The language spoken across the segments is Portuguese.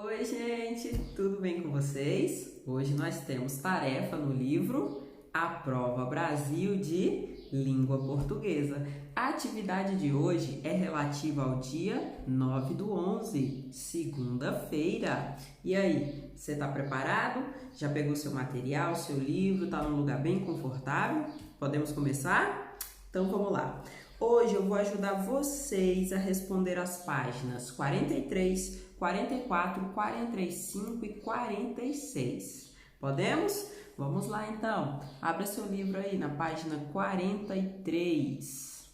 Oi, gente, tudo bem com vocês? Hoje nós temos tarefa no livro A Prova Brasil de Língua Portuguesa. A atividade de hoje é relativa ao dia 9/11, segunda-feira. E aí, você está preparado? Já pegou seu material, seu livro? Está num lugar bem confortável? Podemos começar? Então vamos lá. Hoje eu vou ajudar vocês a responder as páginas 43, 44, 45 e 46. Podemos? Vamos lá então. Abra seu livro aí na página 43.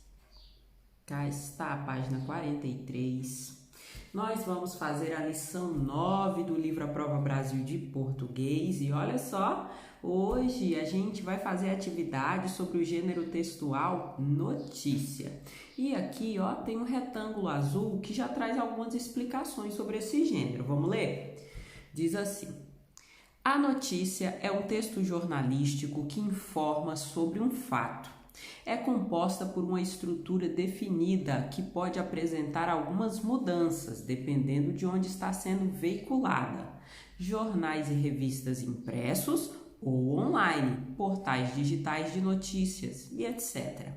Cá está a página 43. Nós vamos fazer a lição 9 do livro A Prova Brasil de Português. E olha só, hoje a gente vai fazer atividade sobre o gênero textual notícia. E aqui, ó, tem um retângulo azul que já traz algumas explicações sobre esse gênero. Vamos ler? Diz assim: a notícia é um texto jornalístico que informa sobre um fato. É composta por uma estrutura definida que pode apresentar algumas mudanças, dependendo de onde está sendo veiculada. Jornais e revistas impressos ou online, portais digitais de notícias e etc.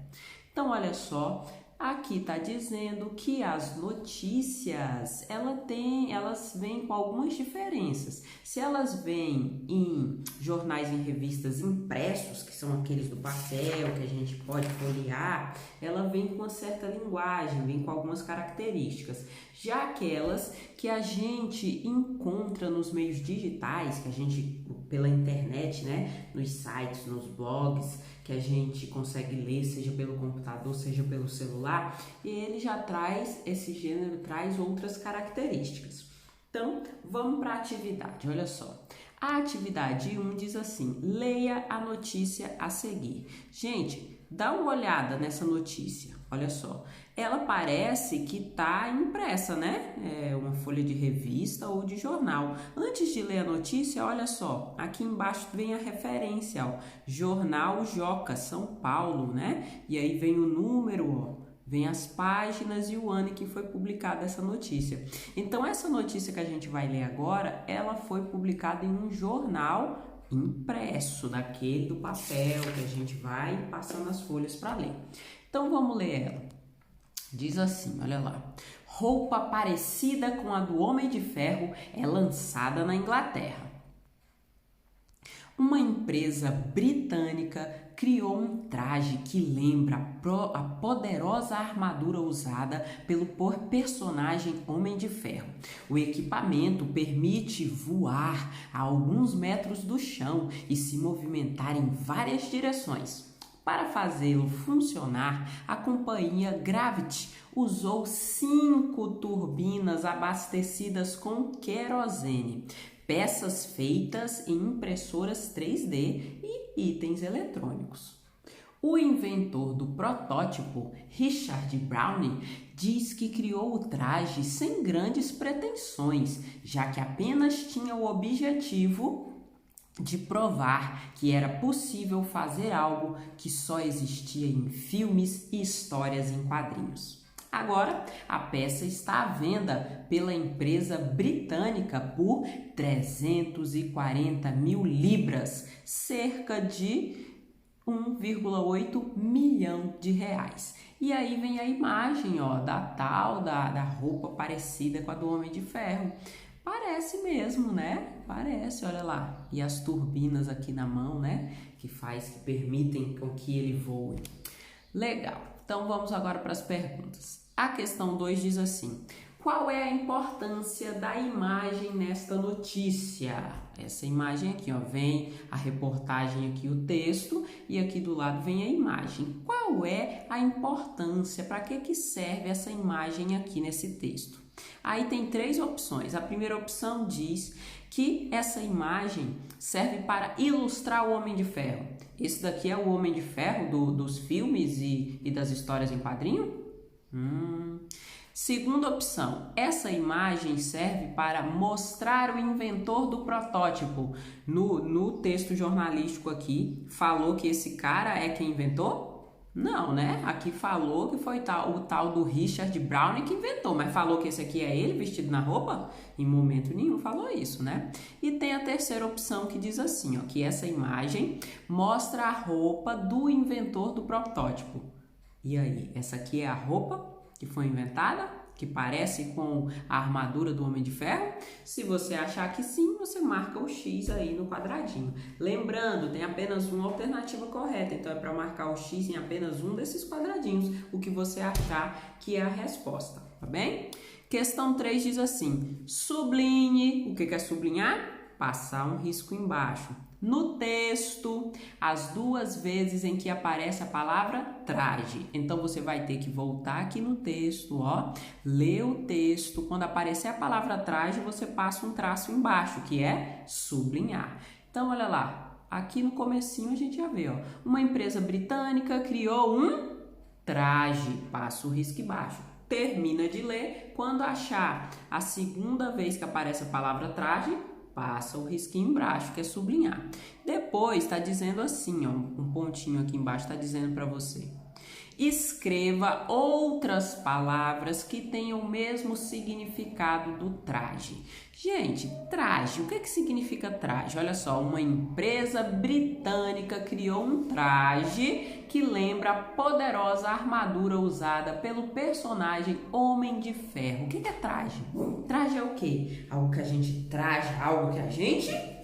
Então, olha só, aqui está dizendo que as notícias, elas vêm com algumas diferenças. Se elas vêm em jornais e revistas impressos, que são aqueles do papel, que a gente pode folhear, ela vem com uma certa linguagem, vem com algumas características. Já aquelas que a gente encontra nos meios digitais, que a gente, pela internet, né, nos sites, nos blogs, que a gente consegue ler, seja pelo computador, seja pelo celular, e ele já traz, esse gênero traz outras características. Então, vamos para a atividade, olha só. A atividade 1 diz assim: leia a notícia a seguir. Gente, dá uma olhada nessa notícia, olha só. Ela parece que está impressa, né? É uma folha de revista ou de jornal. Antes de ler a notícia, olha só, aqui embaixo vem a referência, ó, Jornal Joca, São Paulo, né? E aí vem o número, ó, vem as páginas e o ano em que foi publicada essa notícia. Então, essa notícia que a gente vai ler agora, ela foi publicada em um jornal impresso, daquele do papel que a gente vai passando as folhas para ler. Então, vamos ler ela. Diz assim, olha lá: roupa parecida com a do Homem de Ferro é lançada na Inglaterra. Uma empresa britânica criou um traje que lembra a poderosa armadura usada pelo personagem Homem de Ferro. O equipamento permite voar a alguns metros do chão e se movimentar em várias direções. Para fazê-lo funcionar, a companhia Gravity usou 5 turbinas abastecidas com querosene, peças feitas em impressoras 3D e itens eletrônicos. O inventor do protótipo, Richard Browne, diz que criou o traje sem grandes pretensões, já que apenas tinha o objetivo de provar que era possível fazer algo que só existia em filmes e histórias em quadrinhos. Agora, a peça está à venda pela empresa britânica por 340 mil libras, cerca de 1,8 milhão de reais. E aí vem a imagem, ó, da roupa parecida com a do Homem de Ferro. Parece mesmo, né? Parece, olha lá. E as turbinas aqui na mão, né? Que permitem com que ele voe. Legal. Então, vamos agora para as perguntas. A questão 2 diz assim: qual é a importância da imagem nesta notícia? Essa imagem aqui, ó, vem a reportagem aqui, o texto, e aqui do lado vem a imagem. Qual é a importância? Para que serve essa imagem aqui nesse texto? Aí tem 3 opções. A primeira opção diz que essa imagem serve para ilustrar o Homem de Ferro. Esse daqui é o Homem de Ferro dos filmes e das histórias em quadrinho? Segunda opção, essa imagem serve para mostrar o inventor do protótipo. No texto jornalístico aqui, falou que esse cara é quem inventou? Não, né? Aqui falou que foi o tal do Richard Browne que inventou, mas falou que esse aqui é ele vestido na roupa? Em momento nenhum falou isso, né? E tem a terceira opção que diz assim, ó, que essa imagem mostra a roupa do inventor do protótipo. E aí, essa aqui é a roupa que foi inventada? Que parece com a armadura do Homem de Ferro? Se você achar que sim, você marca o X aí no quadradinho. Lembrando, tem apenas uma alternativa correta, então é para marcar o X em apenas um desses quadradinhos, o que você achar que é a resposta, tá bem? Questão 3 diz assim, sublinhe, o que é sublinhar? Passar um risco embaixo. No texto, as 2 vezes em que aparece a palavra traje. Então, você vai ter que voltar aqui no texto, ó, ler o texto. Quando aparecer a palavra traje, você passa um traço embaixo, que é sublinhar. Então, olha lá, aqui no comecinho a gente já vê, ó, uma empresa britânica criou um traje, passa o risco embaixo. Termina de ler, quando achar a segunda vez que aparece a palavra traje, passa o risquinho embaixo, que é sublinhar. Depois está dizendo assim, ó, um pontinho aqui embaixo está dizendo para você. Escreva outras palavras que tenham o mesmo significado do traje. Gente, traje, o que significa traje? Olha só, uma empresa britânica criou um traje que lembra a poderosa armadura usada pelo personagem Homem de Ferro. O que é traje? Traje é o quê? Algo que a gente traja, algo que a gente...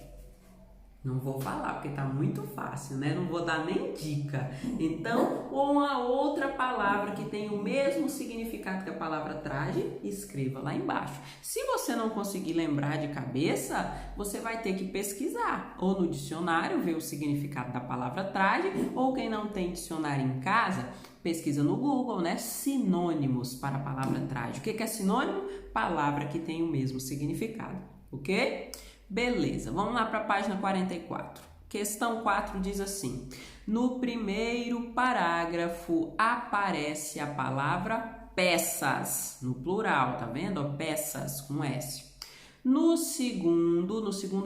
Não vou falar, porque tá muito fácil, né? Não vou dar nem dica. Então, uma outra palavra que tem o mesmo significado que a palavra traje, escreva lá embaixo. Se você não conseguir lembrar de cabeça, você vai ter que pesquisar. Ou no dicionário, ver o significado da palavra traje, ou quem não tem dicionário em casa, pesquisa no Google, né? Sinônimos para a palavra traje. O que é sinônimo? Palavra que tem o mesmo significado, ok? Beleza, vamos lá para a página 44. Questão 4 diz assim, no primeiro parágrafo aparece a palavra peças, no plural, tá vendo? Peças com S. No segundo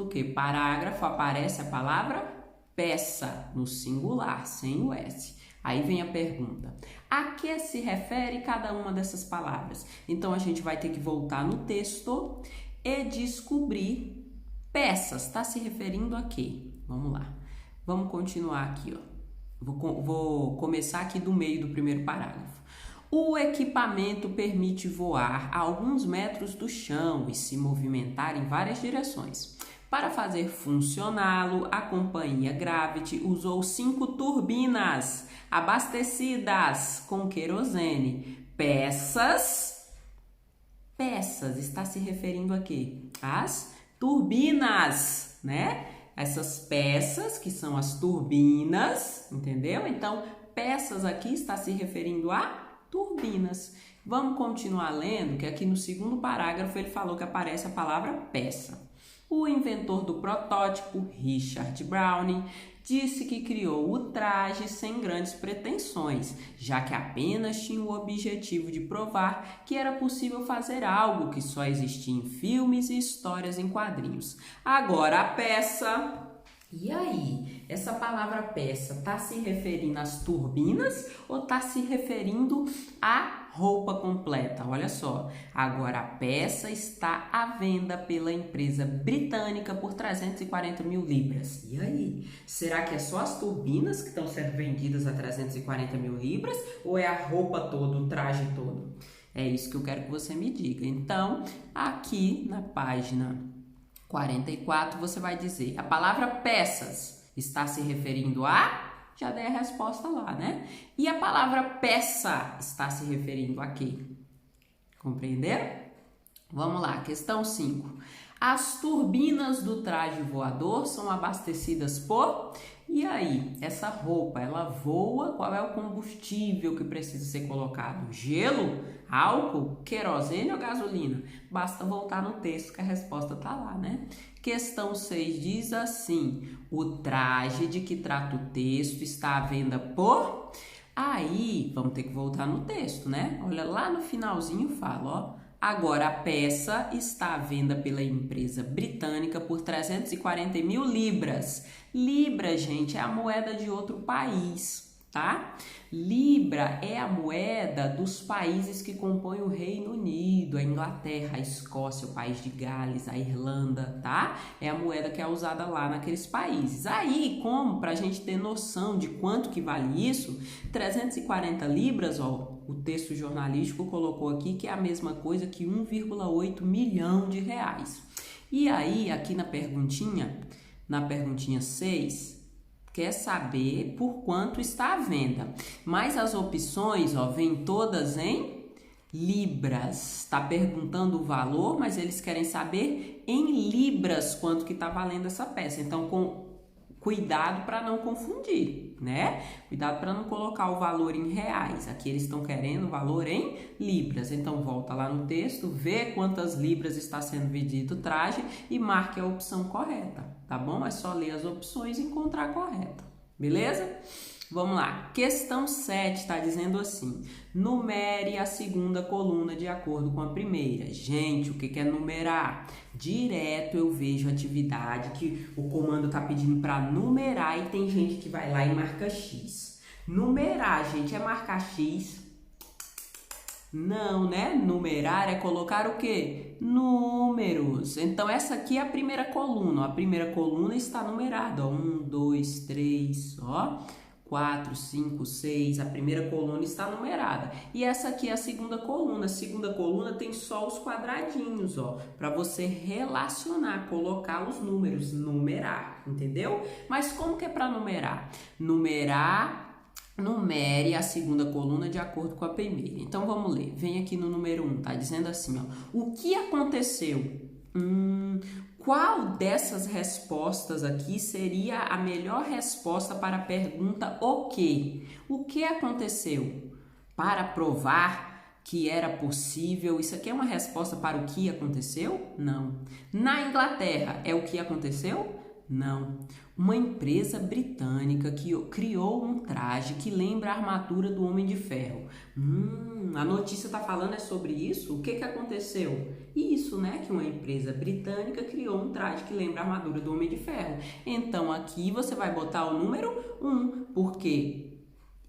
o quê? Parágrafo aparece a palavra peça, no singular, sem o S. Aí vem a pergunta, a que se refere cada uma dessas palavras? Então, a gente vai ter que voltar no texto e descobrir peças, está se referindo a quê? Vamos lá. Vamos continuar aqui, ó. Vou começar aqui do meio do primeiro parágrafo. O equipamento permite voar a alguns metros do chão e se movimentar em várias direções. Para fazer funcioná-lo, a companhia Gravity usou 5 turbinas abastecidas com querosene. Peças está se referindo a quê? As turbinas, né? Essas peças que são as turbinas, entendeu? Então, peças aqui está se referindo a turbinas. Vamos continuar lendo, que aqui no segundo parágrafo ele falou que aparece a palavra peça. O inventor do protótipo, Richard Browne, disse que criou o traje sem grandes pretensões, já que apenas tinha o objetivo de provar que era possível fazer algo que só existia em filmes e histórias em quadrinhos. Agora a peça... E aí, essa palavra peça está se referindo às turbinas ou está se referindo à roupa completa? Olha só, agora a peça está à venda pela empresa britânica por 340 mil libras. E aí, será que é só as turbinas que estão sendo vendidas a 340 mil libras ou é a roupa toda, o traje todo? É isso que eu quero que você me diga. Então, aqui na página 44, você vai dizer, a palavra peças está se referindo a... Já dei a resposta lá, né? E a palavra peça está se referindo a quê? Compreenderam? Vamos lá, questão 5. As turbinas do traje voador são abastecidas por... E aí, essa roupa, ela voa, qual é o combustível que precisa ser colocado? Gelo? Álcool? Querosene ou gasolina? Basta voltar no texto que a resposta está lá, né? Questão 6 diz assim, o traje de que trata o texto está à venda por... Aí, vamos ter que voltar no texto, né? Olha, lá no finalzinho fala, ó. Agora, a peça está à venda pela empresa britânica por 340 mil libras. Libra, gente, é a moeda de outro país, tá? Libra é a moeda dos países que compõem o Reino Unido, a Inglaterra, a Escócia, o país de Gales, a Irlanda, tá? É a moeda que é usada lá naqueles países. Aí, como pra gente ter noção de quanto que vale isso, 340 libras, ó, o texto jornalístico colocou aqui que é a mesma coisa que 1,8 milhão de reais. E aí, aqui na perguntinha 6, quer saber por quanto está à venda. Mas as opções, ó, vêm todas em libras. Está perguntando o valor, mas eles querem saber em libras quanto que está valendo essa peça. Então, cuidado para não confundir, né? Cuidado para não colocar o valor em reais. Aqui eles estão querendo o valor em libras. Então, volta lá no texto, vê quantas libras está sendo vendido o traje e marque a opção correta, tá bom? É só ler as opções e encontrar a correta, beleza? Vamos lá. Questão 7 está dizendo assim: numere a segunda coluna de acordo com a primeira. Gente, o que é numerar? Direto eu vejo atividade que o comando está pedindo para numerar e tem gente que vai lá e marca X. Numerar, gente, é marcar X? Não, né? Numerar é colocar o quê? Números. Então, essa aqui é a primeira coluna. A primeira coluna está numerada. 1, 2, 3, ó. 4, 5, 6, a primeira coluna está numerada. E essa aqui é a segunda coluna. A segunda coluna tem só os quadradinhos, ó, para você relacionar, colocar os números, numerar, entendeu? Mas como que é para numerar? Numere a segunda coluna de acordo com a primeira. Então, vamos ler. Vem aqui no número 1, tá dizendo assim, ó. O que aconteceu? Qual dessas respostas aqui seria a melhor resposta para a pergunta o quê? O que aconteceu? Para provar que era possível, isso aqui é uma resposta para o que aconteceu? Não. Na Inglaterra, é o que aconteceu? Não. Uma empresa britânica que criou um traje que lembra a armadura do Homem de Ferro. A notícia está falando é sobre isso? O que aconteceu? Isso, né? Que uma empresa britânica criou um traje que lembra a armadura do Homem de Ferro. Então, aqui você vai botar o número 1, porque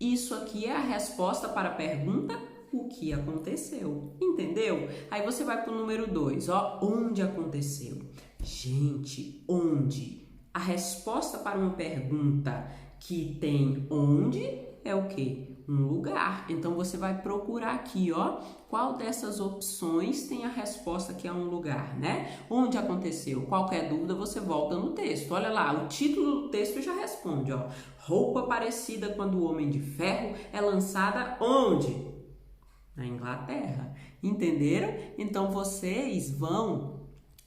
isso aqui é a resposta para a pergunta o que aconteceu. Entendeu? Aí você vai para o número 2, ó. Onde aconteceu? Gente, onde? A resposta para uma pergunta que tem onde é o quê? Um lugar. Então, você vai procurar aqui, ó, qual dessas opções tem a resposta que é um lugar, né? Onde aconteceu? Qualquer dúvida, você volta no texto. Olha lá, o título do texto já responde, ó. Roupa parecida com a do Homem de Ferro é lançada onde? Na Inglaterra. Entenderam? Então, vocês vão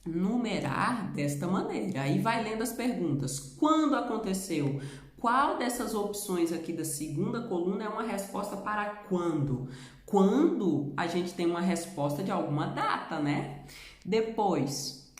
numerar desta maneira. Aí vai lendo as perguntas. Quando aconteceu? Qual dessas opções aqui da segunda coluna é uma resposta para quando? Quando a gente tem uma resposta de alguma data, né? Depois,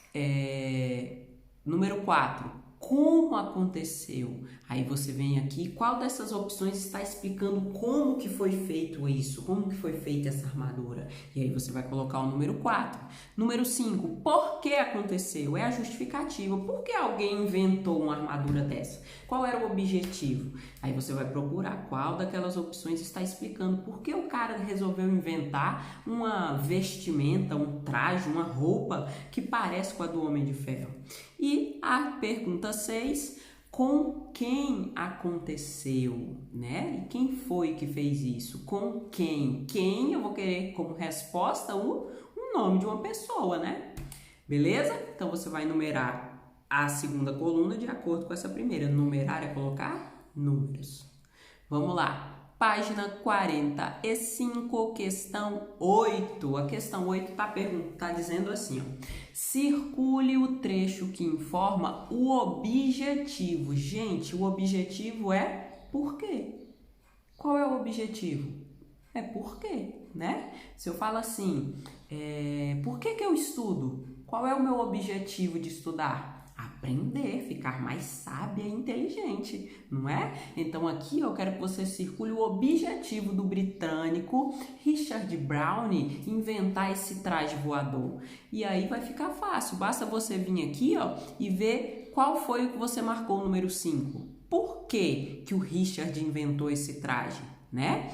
número 4. Como aconteceu? Aí você vem aqui, qual dessas opções está explicando como que foi feito isso? Como que foi feita essa armadura? E aí você vai colocar o número 4. Número 5, por que aconteceu? É a justificativa. Por que alguém inventou uma armadura dessa? Qual era o objetivo? Aí você vai procurar qual daquelas opções está explicando por que o cara resolveu inventar uma vestimenta, um traje, uma roupa que parece com a do Homem de Ferro. E a pergunta 6, com quem aconteceu, né? E quem foi que fez isso? Com quem? Quem eu vou querer como resposta o nome de uma pessoa, né? Beleza? Então você vai numerar a segunda coluna de acordo com essa primeira. Numerar é colocar números. Vamos lá. Página 45, questão 8. A questão 8 tá dizendo assim, ó. Circule o trecho que informa o objetivo. Gente, o objetivo é por quê? Qual é o objetivo? É por quê, né? Se eu falo assim, por que eu estudo? Qual é o meu objetivo de estudar? Aprender, ficar mais sábia e inteligente, não é? Então aqui eu quero que você circule o objetivo do britânico Richard Browne inventar esse traje voador. E aí vai ficar fácil, basta você vir aqui, ó, e ver qual foi o que você marcou o número 5. por que que o Richard inventou esse traje, né?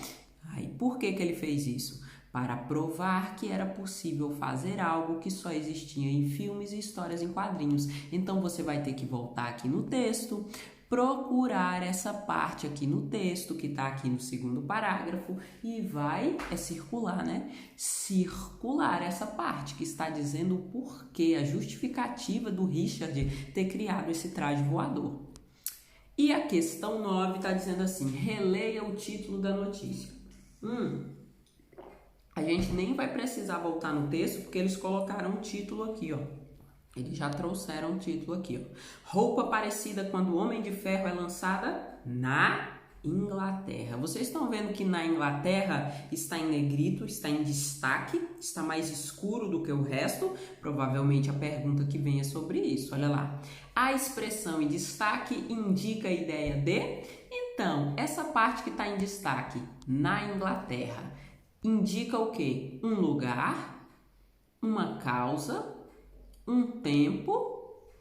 Aí, por que que ele fez isso? Para provar que era possível fazer algo que só existia em filmes e histórias em quadrinhos. Então, você vai ter que voltar aqui no texto, procurar essa parte aqui no texto, que está aqui no segundo parágrafo, e vai circular, né? Circular essa parte que está dizendo o porquê, a justificativa do Richard ter criado esse traje voador. E a questão 9 está dizendo assim, releia o título da notícia. A gente nem vai precisar voltar no texto, porque eles colocaram o título aqui, ó. Eles já trouxeram o título aqui, ó. Roupa parecida quando o Homem de Ferro é lançada na Inglaterra. Vocês estão vendo que na Inglaterra está em negrito, está em destaque, está mais escuro do que o resto. Provavelmente a pergunta que vem é sobre isso, olha lá. A expressão em destaque indica a ideia de... Então, essa parte que está em destaque, na Inglaterra, indica o quê? Um lugar, uma causa, um tempo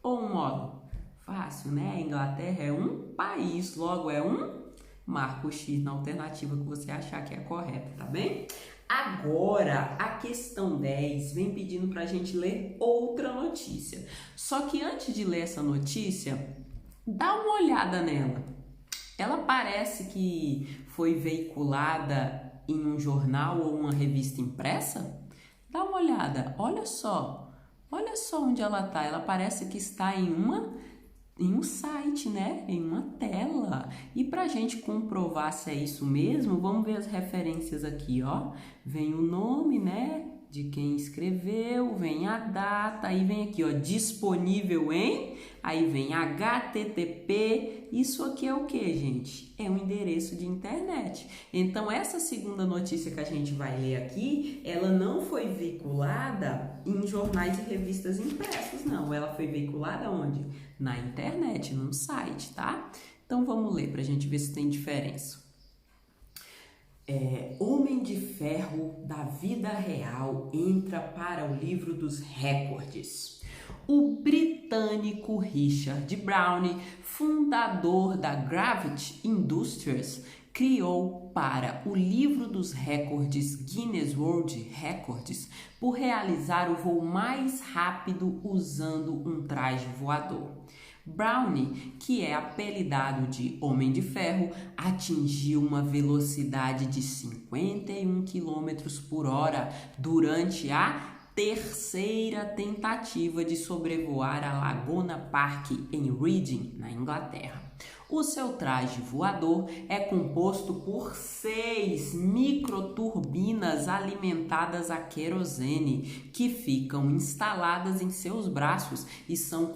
ou um modo? Fácil, né? A Inglaterra é um país, logo é um marco X na alternativa que você achar que é correta, tá bem? Agora, a questão 10 vem pedindo para a gente ler outra notícia. Só que antes de ler essa notícia, dá uma olhada nela. Ela parece que foi veiculada em um jornal ou uma revista impressa? Dá uma olhada, olha só onde ela está. Ela parece que está em um site, né? Em uma tela. E para a gente comprovar se é isso mesmo, vamos ver as referências aqui, ó. Vem o nome, né? De quem escreveu, vem a data, aí vem aqui, ó, disponível em, aí vem HTTP, isso aqui é o que, gente? É um endereço de internet. Então, essa segunda notícia que a gente vai ler aqui, ela não foi veiculada em jornais e revistas impressos, não. Ela foi veiculada onde? Na internet, num site, tá? Então, vamos ler pra gente ver se tem diferença. Homem de Ferro da vida real entra para o livro dos recordes. O britânico Richard Browne, fundador da Gravity Industries, criou para o livro dos recordes Guinness World Records por realizar o voo mais rápido usando um traje voador. Browne, que é apelidado de Homem de Ferro, atingiu uma velocidade de 51 km por hora durante a terceira tentativa de sobrevoar a Laguna Park em Reading, na Inglaterra. O seu traje voador é composto por 6 microturbinas alimentadas a querosene que ficam instaladas em seus braços e são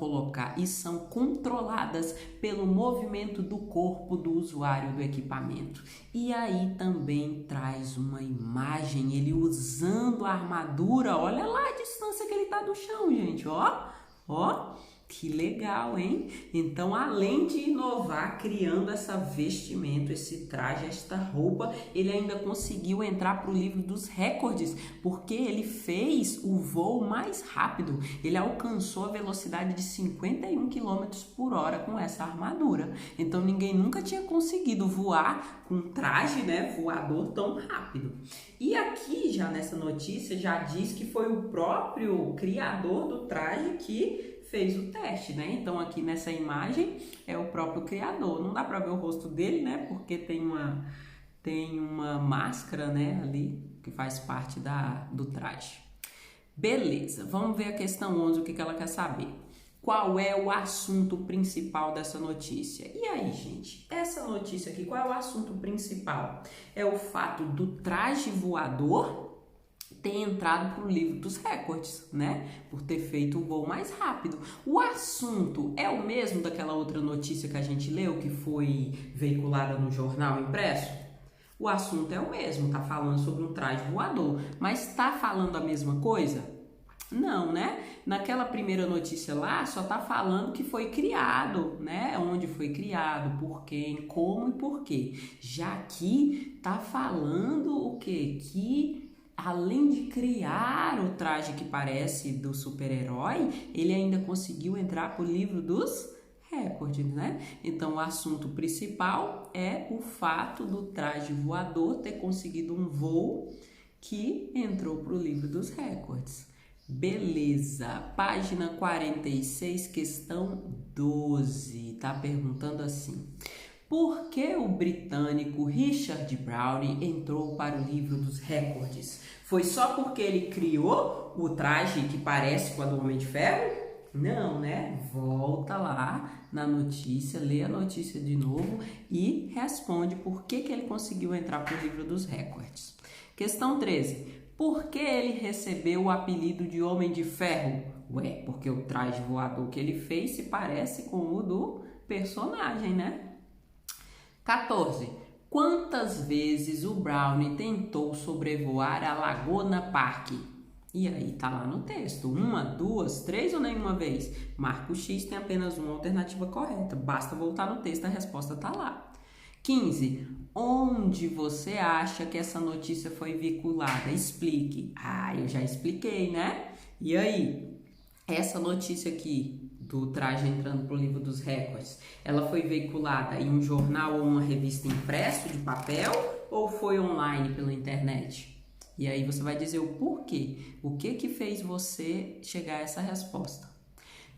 controladas pelo movimento do corpo do usuário do equipamento. E aí também traz uma imagem, ele usando a armadura, olha lá a distância que ele está do chão, gente, ó. Que legal, hein? Então, além de inovar, criando essa vestimenta, esse traje, esta roupa, ele ainda conseguiu entrar para o livro dos recordes, porque ele fez o voo mais rápido. Ele alcançou a velocidade de 51 km por hora com essa armadura. Então, ninguém nunca tinha conseguido voar com um traje, né, voador tão rápido. E aqui, já nessa notícia, já diz que foi o próprio criador do traje que fez o teste, né? Então aqui nessa imagem é o próprio criador. Não dá para ver o rosto dele, né? Porque tem uma máscara, né? Ali que faz parte do traje. Beleza, vamos ver a questão 11, o que ela quer saber. Qual é o assunto principal dessa notícia? E aí, gente? Essa notícia aqui, qual é o assunto principal? É o fato do traje voador ter entrado para o livro dos recordes, né? Por ter feito o voo mais rápido. O assunto é o mesmo daquela outra notícia que a gente leu, que foi veiculada no jornal impresso? O assunto é o mesmo, tá falando sobre um traje voador, mas tá falando a mesma coisa? Não, né? Naquela primeira notícia lá, só tá falando que foi criado, né? Onde foi criado, por quem, como e por quê. Já aqui tá falando o quê? Que além de criar o traje que parece do super-herói, ele ainda conseguiu entrar pro livro dos recorde, né? Então, o assunto principal é o fato do traje voador ter conseguido um voo que entrou para o livro dos recordes. Beleza, página 46, questão 12, tá perguntando assim: por que o britânico Richard Browne entrou para o livro dos recordes? Foi só porque ele criou o traje que parece com a do Homem de Ferro? Não, né? Volta lá na notícia, lê a notícia de novo e responde por que ele conseguiu entrar para o livro dos recordes. Questão 13. Por que ele recebeu o apelido de Homem de Ferro? Ué, porque o traje voador que ele fez se parece com o do personagem, né? 14. Quantas vezes o Browne tentou sobrevoar a Laguna Park? E aí tá lá no texto. 1, 2, 3 ou nenhuma vez? Marco X tem apenas uma alternativa correta. Basta voltar no texto, a resposta tá lá. 15. Onde você acha que essa notícia foi veiculada? Explique. Ah, eu já expliquei, né? E aí? Essa notícia aqui do traje entrando para o livro dos recordes, ela foi veiculada em um jornal ou uma revista impresso de papel ou foi online pela internet? E aí você vai dizer o porquê. O que fez você chegar a essa resposta?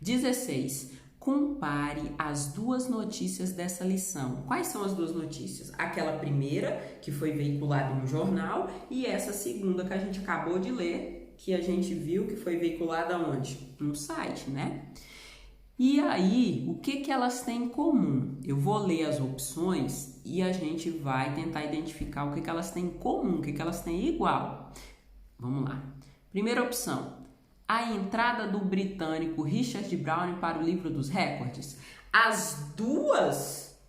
16. Compare as duas notícias dessa lição. Quais são as duas notícias? Aquela primeira, que foi veiculada em um jornal, e essa segunda que a gente acabou de ler, que a gente viu que foi veiculada onde? No site, né? E aí, o que elas têm em comum? Eu vou ler as opções e a gente vai tentar identificar o que elas têm em comum, o que elas têm igual. Vamos lá. Primeira opção. A entrada do britânico Richard Browne para o livro dos recordes. As duas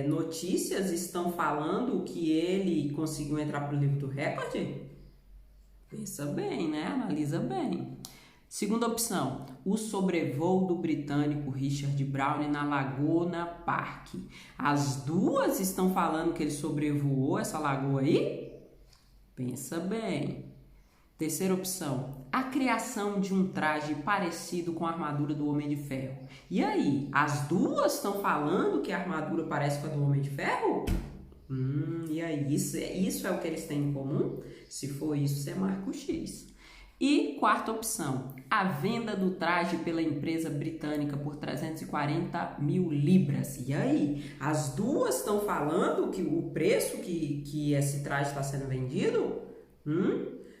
notícias estão falando que ele conseguiu entrar para o livro do recorde? Pensa bem, né? Analisa bem. Segunda opção, o sobrevoo do britânico Richard Browne na Laguna Park. As duas estão falando que ele sobrevoou essa lagoa aí? Pensa bem. Terceira opção, a criação de um traje parecido com a armadura do Homem de Ferro. E aí, as duas estão falando que a armadura parece com a do Homem de Ferro? E aí, isso é o que eles têm em comum? Se for isso, você marca o X. E quarta opção, a venda do traje pela empresa britânica por 340 mil libras. E aí, as duas estão falando que o preço que esse traje está sendo vendido?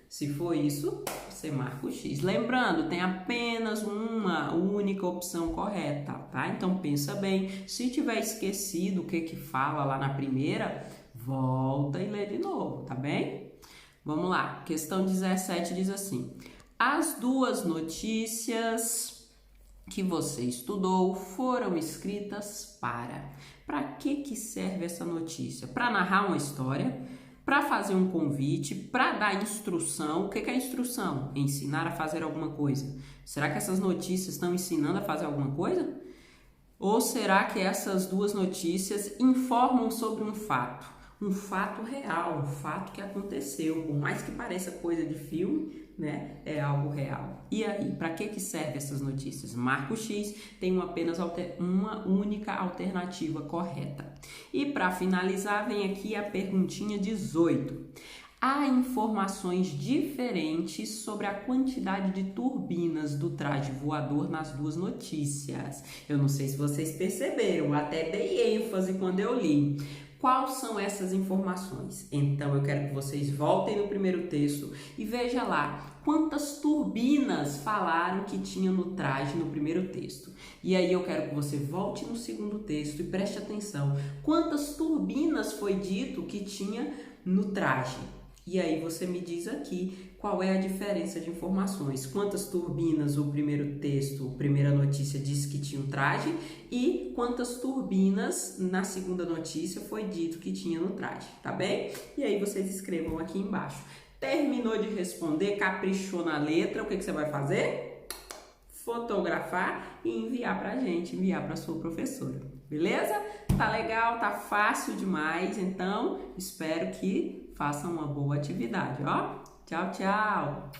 Se for isso, você marca o X. Lembrando, tem apenas uma única opção correta, tá? Então, pensa bem. Se tiver esquecido o que fala lá na primeira, volta e lê de novo, tá bem? Vamos lá. Questão 17 diz assim: as duas notícias que você estudou foram escritas para... Para que serve essa notícia? Para narrar uma história, para fazer um convite, para dar instrução. O que é instrução? Ensinar a fazer alguma coisa. Será que essas notícias estão ensinando a fazer alguma coisa? Ou será que essas duas notícias informam sobre um fato? Um fato real, um fato que aconteceu. Por mais que pareça coisa de filme, né? É algo real. E aí, para que servem essas notícias? Marco X tem apenas uma única alternativa correta. E para finalizar, vem aqui a perguntinha 18. Há informações diferentes sobre a quantidade de turbinas do traje voador nas duas notícias. Eu não sei se vocês perceberam, até dei ênfase quando eu li. Quais são essas informações? Então, eu quero que vocês voltem no primeiro texto e vejam lá quantas turbinas falaram que tinha no traje no primeiro texto. E aí eu quero que você volte no segundo texto e preste atenção. Quantas turbinas foi dito que tinha no traje? E aí você me diz aqui qual é a diferença de informações. Quantas turbinas o primeiro texto, a primeira notícia disse que tinha um traje e quantas turbinas na segunda notícia foi dito que tinha no traje, tá bem? E aí vocês escrevam aqui embaixo. Terminou de responder, caprichou na letra, o que você vai fazer? Fotografar e enviar pra gente, enviar pra sua professora, beleza? Tá legal, tá fácil demais, então espero que façam uma boa atividade, ó. Tchau, tchau!